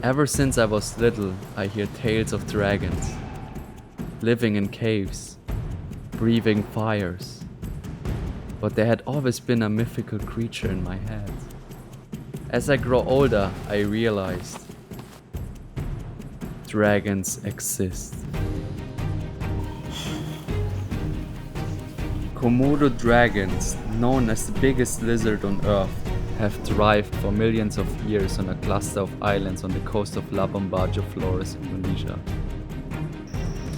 Ever since I was little, I hear tales of dragons, living in caves, breathing fires. But there had always been a mythical creature in my head. As I grow older, I realized dragons exist. Komodo dragons, known as the biggest lizard on Earth, have thrived for millions of years on a cluster of islands on the coast of Labuan Bajo, Flores, Indonesia.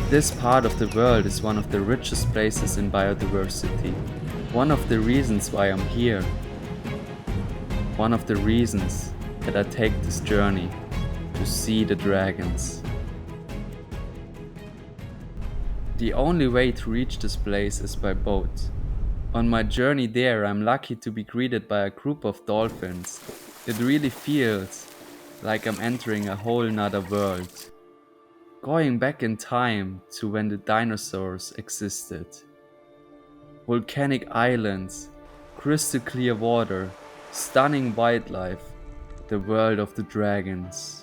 This part of the world is one of the richest places in biodiversity. One of the reasons why I'm here. One of the reasons that I take this journey to see the dragons. The only way to reach this place is by boat. On my journey there, I'm lucky to be greeted by a group of dolphins. It really feels like I'm entering a whole nother world. Going back in time to when the dinosaurs existed. Volcanic islands, crystal clear water, stunning wildlife, the world of the dragons.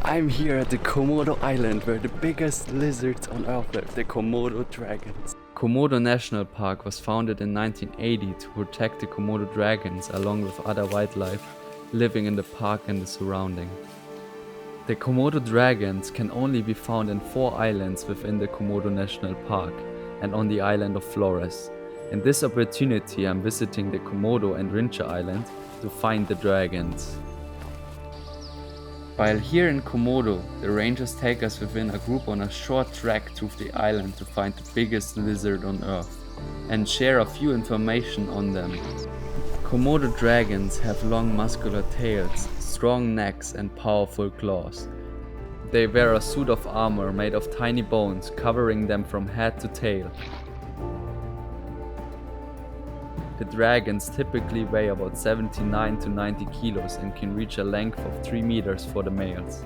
I'm here at the Komodo Island where the biggest lizards on Earth live, the Komodo Dragons. Komodo National Park was founded in 1980 to protect the Komodo dragons along with other wildlife living in the park and the surrounding. The Komodo dragons can only be found in 4 islands within the Komodo National Park and on the island of Flores. In this opportunity I'm visiting the Komodo and Rincha Island to find the dragons. While here in Komodo, the rangers take us within a group on a short trek through the island to find the biggest lizard on Earth and share a few information on them. Komodo dragons have long muscular tails, strong necks and powerful claws. They wear a suit of armor made of tiny bones covering them from head to tail. The dragons typically weigh about 79 to 90 kilos and can reach a length of 3 meters for the males,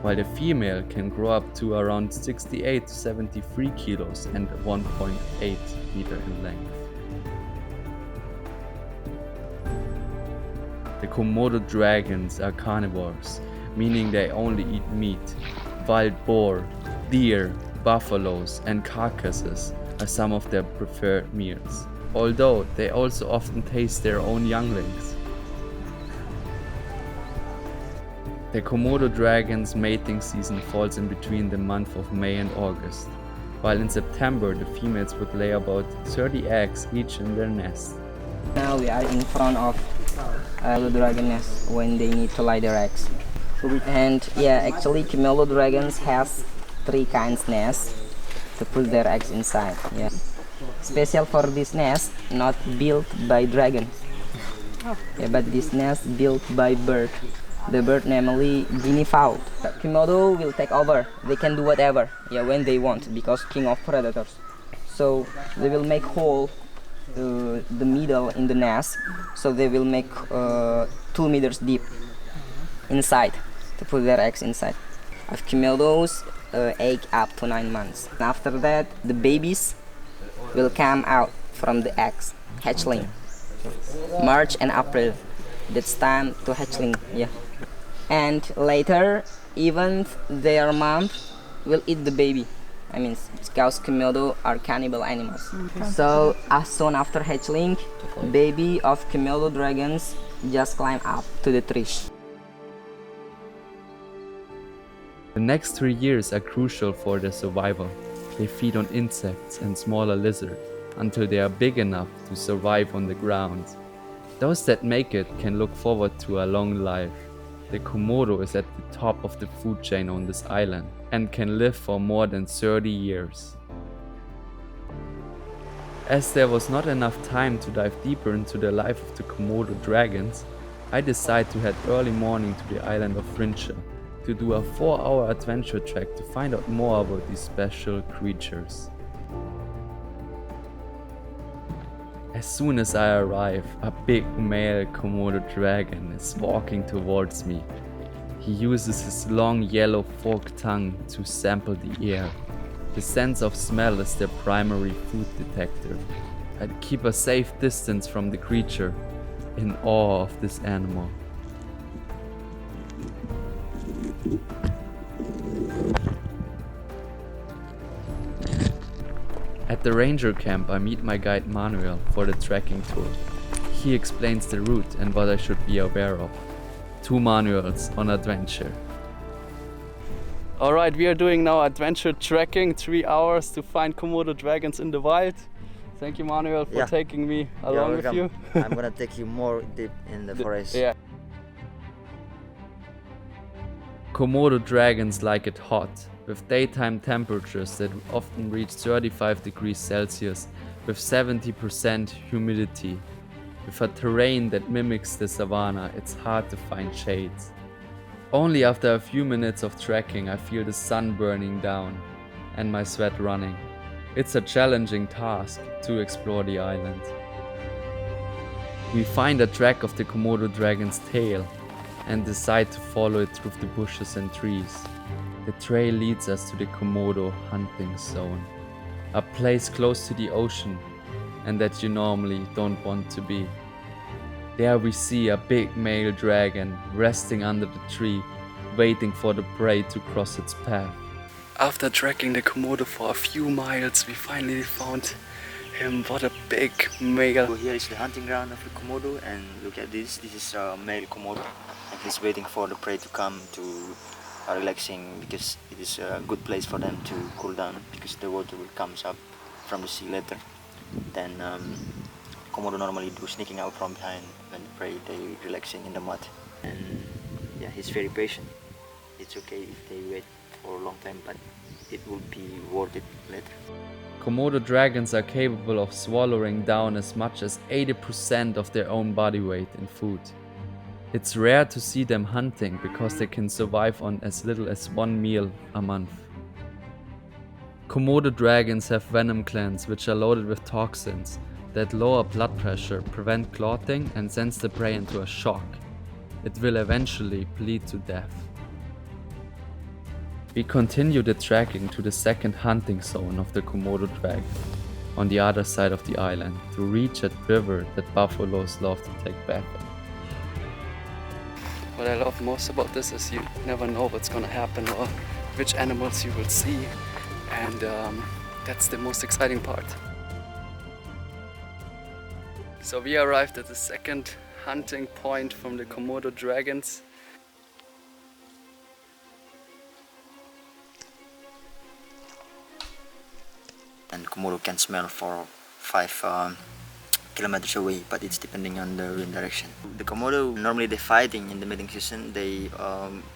while the female can grow up to around 68 to 73 kilos and 1.8 meter in length. The Komodo dragons are carnivores, meaning they only eat meat. Wild boar, deer, buffaloes and carcasses are some of their preferred meals, although they also often taste their own younglings. The Komodo dragon's mating season falls in between the month of May and August, while in September the females would lay about 30 eggs each in their nest. Now we are in front of the dragon nest when they need to lay their eggs. And yeah, actually Komodo dragons has 3 kinds nests to put their eggs inside. Yeah. Special for this nest, not built by dragon. Yeah, but this nest built by bird. The bird namely guinea fowl. Komodo will take over. They can do whatever, yeah, when they want, because king of predators. So they will make hole the middle in the nest. So they will make 2 meters deep inside to put their eggs inside. Of Komodos egg up to 9 months. After that, the babies will come out from the eggs, hatchling. March and April, that's time to hatchling, yeah. And later, even their mom will eat the baby. I mean, because Komodo are cannibal animals. So as soon after hatchling, baby of Komodo dragons just climb up to the tree. The next 3 years are crucial for their survival. They feed on insects and smaller lizards until they are big enough to survive on the ground. Those that make it can look forward to a long life. The Komodo is at the top of the food chain on this island and can live for more than 30 years. As there was not enough time to dive deeper into the life of the Komodo dragons, I decided to head early morning to the island of Rincha to do a 4-hour adventure trek to find out more about these special creatures. As soon as I arrive, a big male Komodo dragon is walking towards me. He uses his long yellow forked tongue to sample the air. The sense of smell is their primary food detector. I keep a safe distance from the creature, in awe of this animal. At the ranger camp, I meet my guide Manuel for the trekking tour. He explains the route and what I should be aware of. Two Manuels on adventure. Alright, we are doing now adventure trekking, 3 hours to find Komodo dragons in the wild. Thank you, Manuel, for taking me along with you. I'm gonna take you more deep in the forest. Yeah. Komodo dragons like it hot, with daytime temperatures that often reach 35 degrees Celsius, with 70% humidity. With a terrain that mimics the savanna, it's hard to find shades. Only after a few minutes of trekking I feel the sun burning down and my sweat running. It's a challenging task to explore the island. We find a track of the Komodo dragon's tail and decide to follow it through the bushes and trees. The trail leads us to the Komodo hunting zone, a place close to the ocean and that you normally don't want to be. There we see a big male dragon resting under the tree, waiting for the prey to cross its path. After trekking the Komodo for a few miles, we finally found him. What a big male. So here is the hunting ground of the Komodo, and look at this. This is a male Komodo, and he's waiting for the prey to come to relaxing, because it is a good place for them to cool down, because the water will come up from the sea later. Then Komodo normally do sneaking out from behind when the prey they relaxing in the mud, and yeah, he's very patient. It's okay if they wait for a long time, but it will be worth it later. Komodo dragons are capable of swallowing down as much as 80% of their own body weight in food. It's rare to see them hunting because they can survive on as little as 1 meal a month. Komodo dragons have venom glands which are loaded with toxins that lower blood pressure, prevent clotting and sends the prey into a shock. It will eventually bleed to death. We continue the trekking to the second hunting zone of the Komodo dragon, on the other side of the island, to reach a river that buffaloes love to take bath in. What I love most about this is you never know what's gonna happen or which animals you will see, and that's the most exciting part. So we arrived at the second hunting point from the Komodo dragons. And Komodo can smell for 5 kilometers away, but it's depending on the wind direction. The Komodo, normally they're fighting in the mating season. They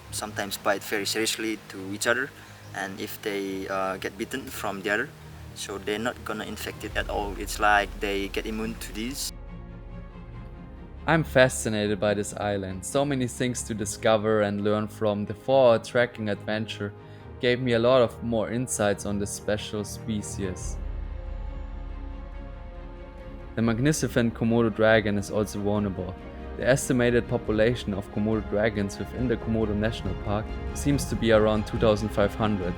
sometimes bite very seriously to each other, and if they get bitten from the other, so they're not gonna infect it at all. It's like they get immune to this. I'm fascinated by this island. So many things to discover and learn from. The 4-hour trekking adventure gave me a lot of more insights on this special species. The magnificent Komodo dragon is also vulnerable. The estimated population of Komodo dragons within the Komodo National Park seems to be around 2,500.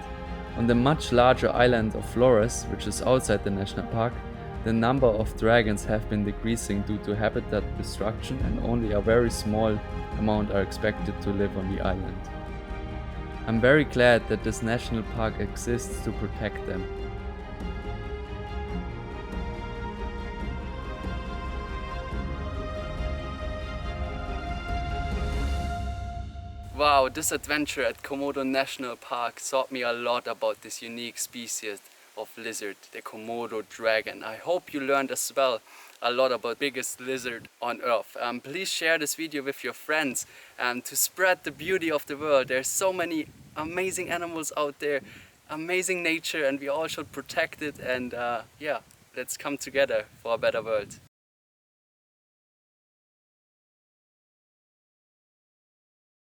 On the much larger island of Flores, which is outside the national park, the number of dragons have been decreasing due to habitat destruction, and only a very small amount are expected to live on the island. I'm very glad that this national park exists to protect them. Wow, this adventure at Komodo National Park taught me a lot about this unique species of lizard, the Komodo dragon. I hope you learned as well a lot about biggest lizard on earth. Please share this video with your friends to spread the beauty of the world. There's so many amazing animals out there, amazing nature, and we all should protect it, and yeah, let's come together for a better world.